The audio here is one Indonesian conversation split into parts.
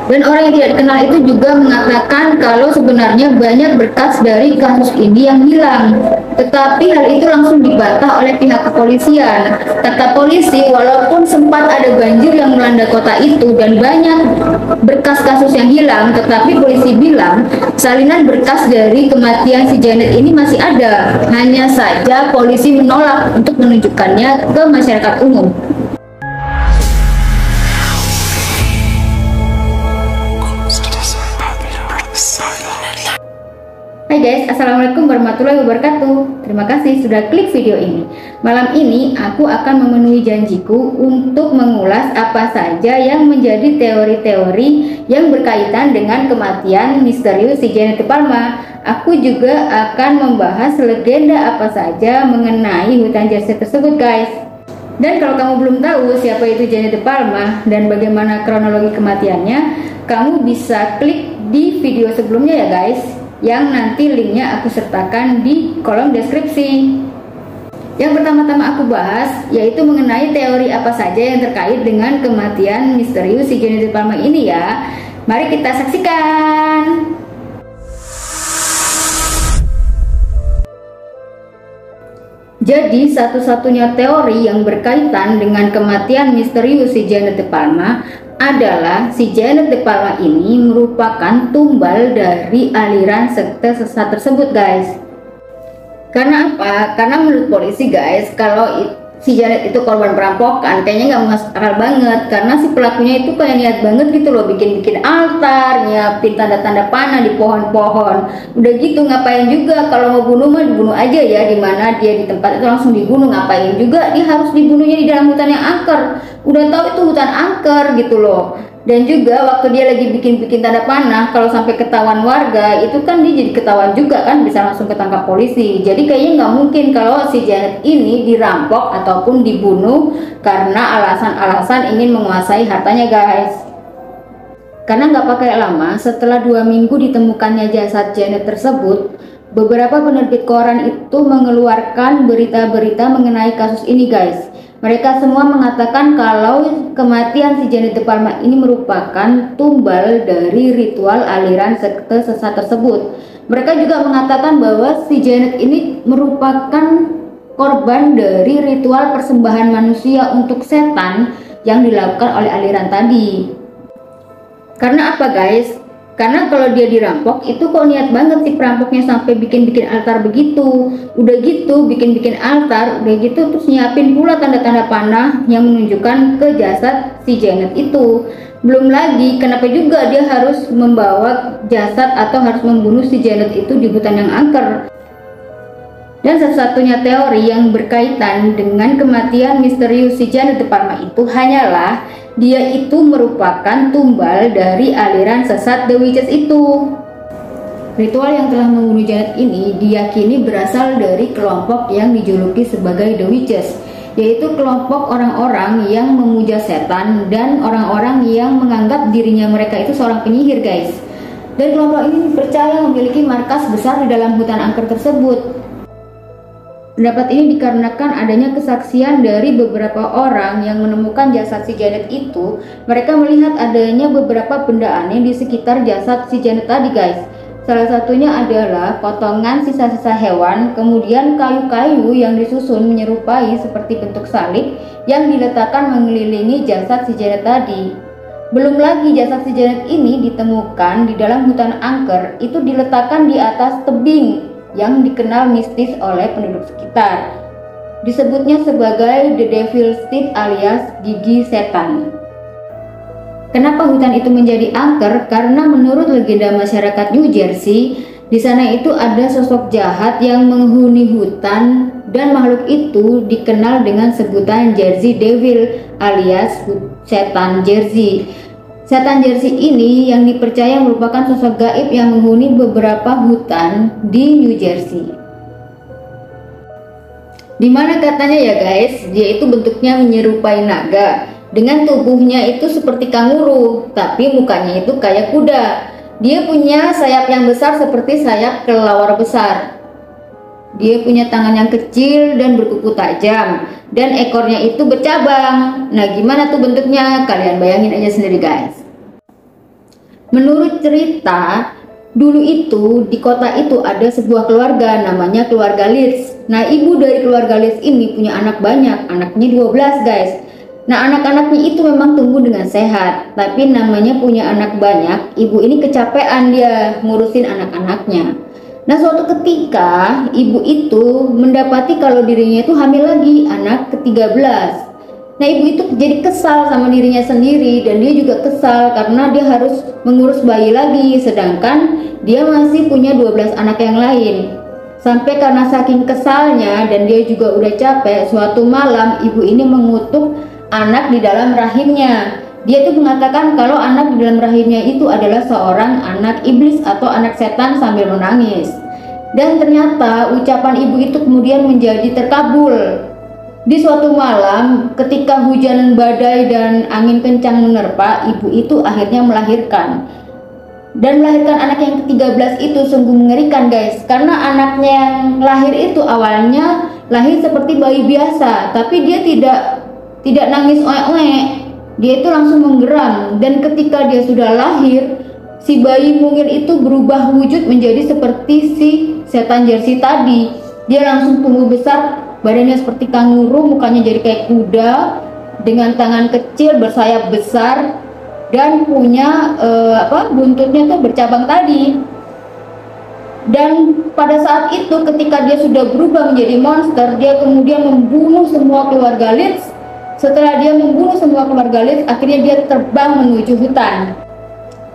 Dan orang yang tidak dikenal itu juga mengatakan kalau sebenarnya banyak berkas dari kasus ini yang hilang. Tetapi hal itu langsung dibantah oleh pihak kepolisian. Kata polisi, walaupun sempat ada banjir yang melanda kota itu dan banyak berkas kasus yang hilang, tetapi polisi bilang salinan berkas dari kematian si Janet ini masih ada. Hanya saja polisi menolak untuk menunjukkannya ke masyarakat umum. Hai guys, assalamualaikum warahmatullahi wabarakatuh. Terima kasih sudah klik video ini. Malam ini aku akan memenuhi janjiku untuk mengulas apa saja yang menjadi teori-teori yang berkaitan dengan kematian misterius si Janet De Palma. Aku juga akan membahas legenda apa saja mengenai hutan Jersey tersebut guys. Dan kalau kamu belum tahu siapa itu Janet De Palma dan bagaimana kronologi kematiannya, kamu bisa klik di video sebelumnya ya guys, yang nanti linknya aku sertakan di kolom deskripsi. Yang pertama-tama aku bahas yaitu mengenai teori apa saja yang terkait dengan kematian misterius si Janet De Palma ini ya. Mari kita saksikan. Jadi satu-satunya teori yang berkaitan dengan kematian misterius si Janet De Palma adalah si Janet De Palma ini merupakan tumbal dari aliran sekte sesat tersebut guys. Karena apa? Karena menurut polisi guys, kalau si Janet itu korban perampokan kayaknya nggak masuk akal banget, karena si pelakunya itu kayak niat banget gitu loh, bikin altar, nyiapin tanda-tanda panah di pohon-pohon. Udah gitu ngapain juga, kalau mau bunuh mah dibunuh aja ya, dimana dia di tempat itu langsung dibunuh. Ngapain juga dia harus dibunuhnya di dalam hutan yang angker, udah tahu itu hutan angker gitu loh. Dan juga waktu dia lagi bikin tanda panah, kalau sampai ketahuan warga itu kan dia jadi ketahuan juga kan, bisa langsung ketangkap polisi. Jadi kayaknya nggak mungkin kalau si Janet ini dirampok ataupun dibunuh karena alasan-alasan ingin menguasai hartanya guys. Karena nggak pakai lama, setelah 2 minggu ditemukannya jasad Janet tersebut, beberapa penerbit koran itu mengeluarkan berita-berita mengenai kasus ini guys. Mereka semua mengatakan kalau kematian si Janet De Palma ini merupakan tumbal dari ritual aliran sekte sesat tersebut. Mereka juga mengatakan bahwa si Janet ini merupakan korban dari ritual persembahan manusia untuk setan yang dilakukan oleh aliran tadi. Karena apa guys? Karena kalau dia dirampok itu kok niat banget sih perampoknya sampai bikin altar begitu. Udah gitu bikin altar, udah gitu terus nyiapin pula tanda-tanda panah yang menunjukkan ke jasad si Janet itu. Belum lagi kenapa juga dia harus membawa jasad atau harus membunuh si Janet itu di hutan yang angker. Dan satu-satunya teori yang berkaitan dengan kematian misterius si Janet De Palma itu hanyalah dia itu merupakan tumbal dari aliran sesat The Witches itu. Ritual yang telah membunuh Janet ini diyakini berasal dari kelompok yang dijuluki sebagai The Witches, yaitu kelompok orang-orang yang memuja setan dan orang-orang yang menganggap dirinya mereka itu seorang penyihir guys. Dan kelompok ini percaya memiliki markas besar di dalam hutan angker tersebut. Pendapat ini dikarenakan adanya kesaksian dari beberapa orang yang menemukan jasad si Janet itu. Mereka melihat adanya beberapa benda aneh di sekitar jasad si Janet tadi guys. Salah satunya adalah potongan sisa-sisa hewan, kemudian kayu-kayu yang disusun menyerupai seperti bentuk salib yang diletakkan mengelilingi jasad si Janet tadi. Belum lagi jasad si Janet ini ditemukan di dalam hutan angker, itu diletakkan di atas tebing yang dikenal mistis oleh penduduk sekitar. Disebutnya sebagai The Devil's Teeth alias gigi setan. Kenapa hutan itu menjadi angker? Karena menurut legenda masyarakat New Jersey, di sana itu ada sosok jahat yang menghuni hutan dan makhluk itu dikenal dengan sebutan Jersey Devil alias setan Jersey. Setan Jersey ini yang dipercaya merupakan sosok gaib yang menghuni beberapa hutan di New Jersey. Dimana katanya ya guys, dia itu bentuknya menyerupai naga. Dengan tubuhnya itu seperti kanguru, tapi mukanya itu kayak kuda. Dia punya sayap yang besar seperti sayap kelelawar besar. Dia punya tangan yang kecil dan berkuku tajam, dan ekornya itu bercabang. Nah, gimana tuh bentuknya? Kalian bayangin aja sendiri guys. Menurut cerita, dulu itu di kota itu ada sebuah keluarga namanya keluarga Leeds. Nah, ibu dari keluarga Leeds ini punya anak banyak, anaknya 12 guys. Nah, anak-anaknya itu memang tumbuh dengan sehat, tapi namanya punya anak banyak, ibu ini kecapean dia ngurusin anak-anaknya. Nah, suatu ketika ibu itu mendapati kalau dirinya itu hamil lagi, anak ke-13. Nah, ibu itu jadi kesal sama dirinya sendiri, dan dia juga kesal karena dia harus mengurus bayi lagi, sedangkan dia masih punya 12 anak yang lain. Sampai karena saking kesalnya dan dia juga udah capek, suatu malam ibu ini mengutuk anak di dalam rahimnya. Dia tuh mengatakan kalau anak di dalam rahimnya itu adalah seorang anak iblis atau anak setan sambil menangis. Dan ternyata ucapan ibu itu kemudian menjadi terkabul. Di suatu malam ketika hujan badai dan angin kencang menerpa, ibu itu akhirnya melahirkan. Dan melahirkan anak yang ke-13 itu sungguh mengerikan guys, karena anaknya yang lahir itu awalnya lahir seperti bayi biasa, tapi dia tidak nangis oek-oek, dia itu langsung menggeram. Dan ketika dia sudah lahir, si bayi mungil itu berubah wujud menjadi seperti si setan jersey tadi. Dia langsung tumbuh besar, badannya seperti kanguru, mukanya jadi kayak kuda dengan tangan kecil bersayap besar dan punya buntutnya tuh bercabang tadi. Dan pada saat itu ketika dia sudah berubah menjadi monster, dia kemudian membunuh semua keluarga Leeds. Setelah dia membunuh semua keluarga Leeds, akhirnya dia terbang menuju hutan.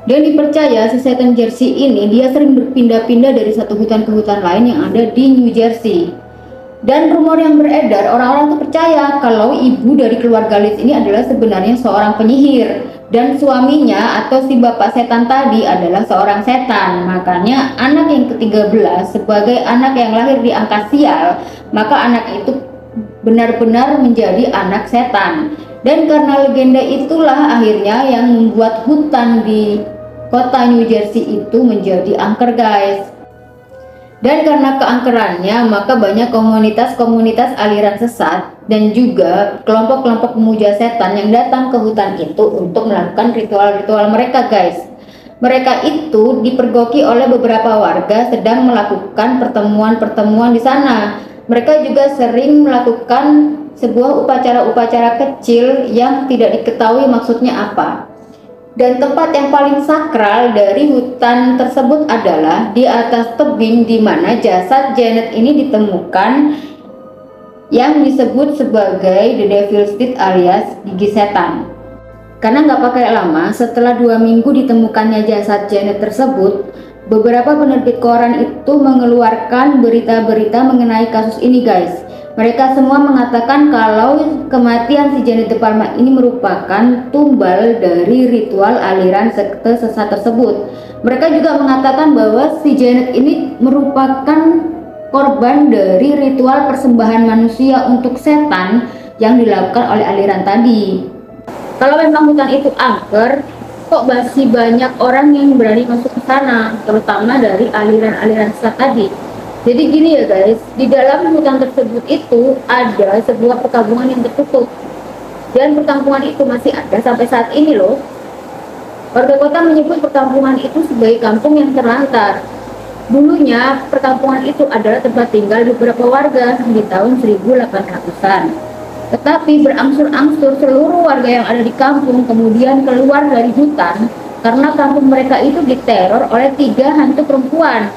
Dan dipercaya si setan Jersey ini dia sering berpindah-pindah dari satu hutan ke hutan lain yang ada di New Jersey. Dan rumor yang beredar, orang-orang tuh percaya kalau ibu dari keluarga Leeds ini adalah sebenarnya seorang penyihir, dan suaminya atau si bapak setan tadi adalah seorang setan. Makanya anak yang ke-13 sebagai anak yang lahir di angka sial, maka anak itu benar-benar menjadi anak setan. Dan karena legenda itulah akhirnya yang membuat hutan di kota New Jersey itu menjadi angker guys. Dan karena keangkerannya, maka banyak komunitas-komunitas aliran sesat dan juga kelompok-kelompok pemuja setan yang datang ke hutan itu untuk melakukan ritual-ritual mereka guys. Mereka itu dipergoki oleh beberapa warga sedang melakukan pertemuan-pertemuan di sana. Mereka juga sering melakukan sebuah upacara-upacara kecil yang tidak diketahui maksudnya apa. Dan tempat yang paling sakral dari hutan tersebut adalah di atas tebing di mana jasad Janet ini ditemukan, yang disebut sebagai The Devil's Teeth alias gigi setan. Karena nggak pakai lama, setelah 2 minggu ditemukannya jasad Janet tersebut, beberapa penerbit koran itu mengeluarkan berita-berita mengenai kasus ini guys. Mereka semua mengatakan kalau kematian si Janet De Palma ini merupakan tumbal dari ritual aliran sekte sesat tersebut. Mereka juga mengatakan bahwa si Janet ini merupakan korban dari ritual persembahan manusia untuk setan yang dilakukan oleh aliran tadi. Kalau memang hutan itu angker, kok masih banyak orang yang berani masuk ke sana, terutama dari aliran-aliran sesat tadi. Jadi gini ya guys, di dalam hutan tersebut itu ada sebuah perkampungan yang tertutup, dan perkampungan itu masih ada sampai saat ini loh. Warga kota menyebut perkampungan itu sebagai kampung yang terlantar. Dulunya perkampungan itu adalah tempat tinggal beberapa warga di tahun 1800-an. Tetapi berangsur-angsur seluruh warga yang ada di kampung kemudian keluar dari hutan karena kampung mereka itu diteror oleh 3 hantu perempuan.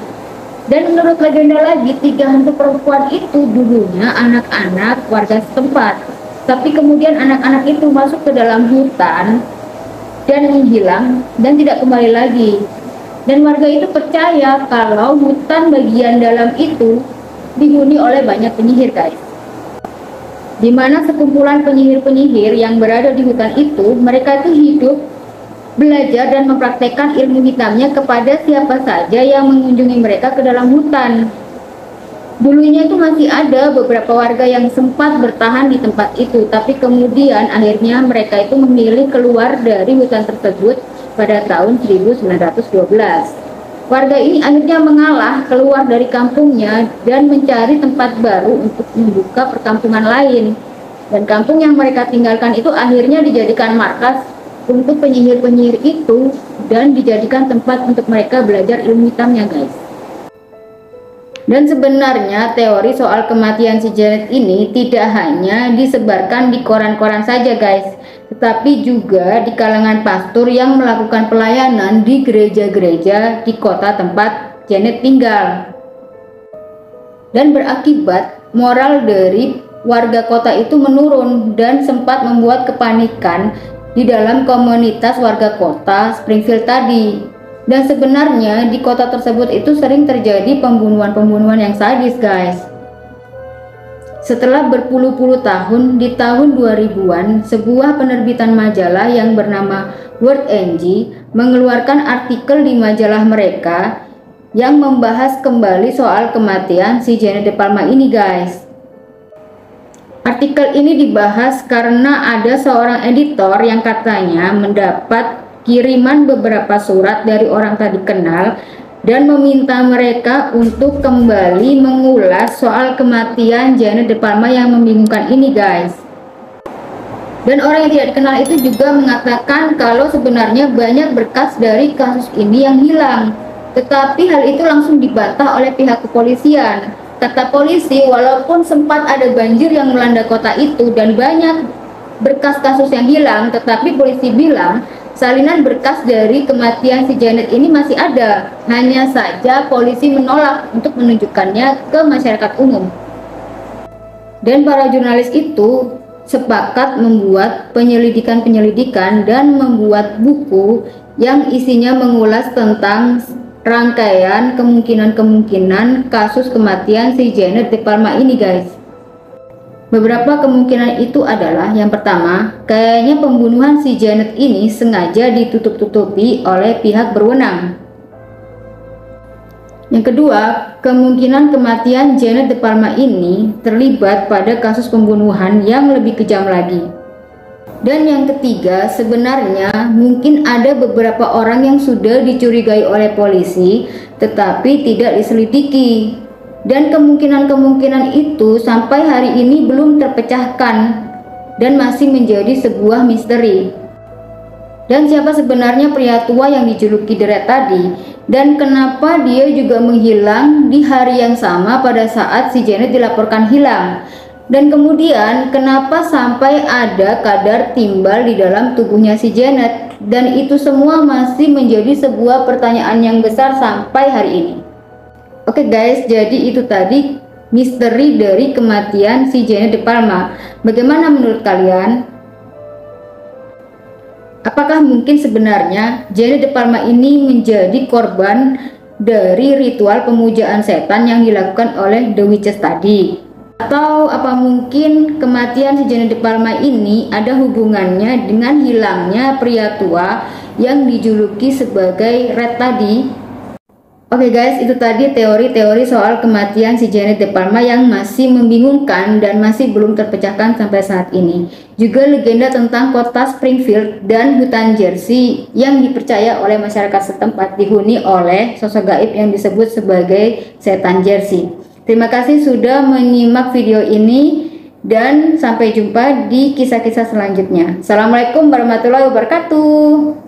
Dan menurut legenda lagi, 3 hantu perempuan itu dulunya anak-anak warga setempat. Tapi kemudian anak-anak itu masuk ke dalam hutan dan menghilang dan tidak kembali lagi. Dan warga itu percaya kalau hutan bagian dalam itu dihuni oleh banyak penyihir guys. Di mana sekumpulan penyihir-penyihir yang berada di hutan itu, mereka itu hidup, belajar dan mempraktekkan ilmu hitamnya kepada siapa saja yang mengunjungi mereka ke dalam hutan. Dulunya itu masih ada beberapa warga yang sempat bertahan di tempat itu, tapi kemudian akhirnya mereka itu memilih keluar dari hutan tersebut pada tahun 1912. Warga ini akhirnya mengalah, keluar dari kampungnya dan mencari tempat baru untuk membuka perkampungan lain. Dan kampung yang mereka tinggalkan itu akhirnya dijadikan markas untuk penyihir-penyihir itu dan dijadikan tempat untuk mereka belajar ilmu hitamnya, guys. Dan sebenarnya teori soal kematian si Janet ini tidak hanya disebarkan di koran-koran saja, guys, tetapi juga di kalangan pastor yang melakukan pelayanan di gereja-gereja di kota tempat Janet tinggal. Dan berakibat moral dari warga kota itu menurun dan sempat membuat kepanikan di dalam komunitas warga kota Springfield tadi. Dan sebenarnya di kota tersebut itu sering terjadi pembunuhan-pembunuhan yang sadis, guys. Setelah berpuluh-puluh tahun, di tahun 2000-an, sebuah penerbitan majalah yang bernama World NG mengeluarkan artikel di majalah mereka yang membahas kembali soal kematian si Janet De Palma ini, guys. Artikel ini dibahas karena ada seorang editor yang katanya mendapat kiriman beberapa surat dari orang tak dikenal dan meminta mereka untuk kembali mengulas soal kematian Janet De Palma yang membingungkan ini, guys. Dan orang yang tidak dikenal itu juga mengatakan kalau sebenarnya banyak berkas dari kasus ini yang hilang, tetapi hal itu langsung dibantah oleh pihak kepolisian. Kata polisi, walaupun sempat ada banjir yang melanda kota itu dan banyak berkas kasus yang hilang, tetapi polisi bilang salinan berkas dari kematian si Janet ini masih ada. Hanya saja polisi menolak untuk menunjukkannya ke masyarakat umum. Dan para jurnalis itu sepakat membuat penyelidikan dan membuat buku yang isinya mengulas tentang rangkaian kemungkinan-kemungkinan kasus kematian si Janet De Palma ini, guys. Beberapa kemungkinan itu adalah, yang pertama, kayaknya pembunuhan si Janet ini sengaja ditutup-tutupi oleh pihak berwenang. Yang kedua, kemungkinan kematian Janet De Palma ini terlibat pada kasus pembunuhan yang lebih kejam lagi. Dan yang ketiga, sebenarnya mungkin ada beberapa orang yang sudah dicurigai oleh polisi tetapi tidak diselidiki. Dan kemungkinan-kemungkinan itu sampai hari ini belum terpecahkan dan masih menjadi sebuah misteri. Dan siapa sebenarnya pria tua yang dijuluki The Rat tadi? Dan kenapa dia juga menghilang di hari yang sama pada saat si Janet dilaporkan hilang? Dan kemudian kenapa sampai ada kadar timbal di dalam tubuhnya si Janet? Dan itu semua masih menjadi sebuah pertanyaan yang besar sampai hari ini. Oke, guys, jadi itu tadi misteri dari kematian si Janet De Palma. Bagaimana menurut kalian? Apakah mungkin sebenarnya Janet De Palma ini menjadi korban dari ritual pemujaan setan yang dilakukan oleh The Witches tadi? Atau apa mungkin kematian si Janet De Palma ini ada hubungannya dengan hilangnya pria tua yang dijuluki sebagai Rat tadi? Oke, guys, itu tadi teori-teori soal kematian si Janet De Palma yang masih membingungkan dan masih belum terpecahkan sampai saat ini. Juga legenda tentang kota Springfield dan hutan Jersey yang dipercaya oleh masyarakat setempat dihuni oleh sosok gaib yang disebut sebagai setan Jersey. Terima kasih sudah menyimak video ini dan sampai jumpa di kisah-kisah selanjutnya. Assalamualaikum warahmatullahi wabarakatuh.